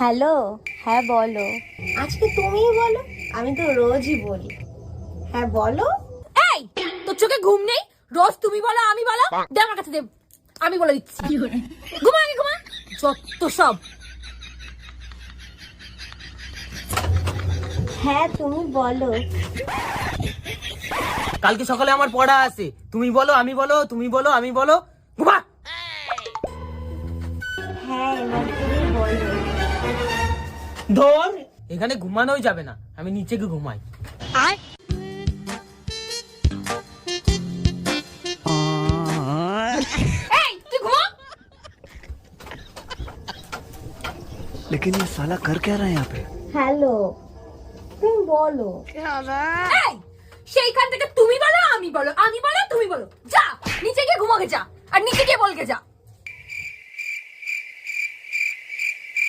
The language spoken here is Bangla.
হ্যালো, হ্যাঁ বলো। আজকে তুমিই বলো, আমি তো রোজই বলি। হ্যাঁ বলো। এই তোর চোখে ঘুম নেই? রোজ তুমি বলো আমি বলো। দে আমার কাছে দে, আমি বলে দিচ্ছি। ঘুমা আগে ঘুমা, যত সব। হ্যাঁ তুমি বলো। কালকে সকালে আমার পড়া আছে, তুমি বলো আমি বলো, তুমি বলো আমি বলো। ঘুমা। হ্যাঁ এবার তুমি বলো। ধর, এখানে ঘুমানোই যাবে না, আমি নিচে গিয়ে ঘুমাই। এই তুই ঘুমা। लेकिन ये साला कर क्या रहा है यहाँ पे? হ্যালো তুমি বলো। এই সেইখান থেকে তুমি বলো আমি বলো, আমি বলো তুমি বলো। যা নিচে গিয়ে ঘুমাকে যা, আর নিচে গিয়ে বলকে যা।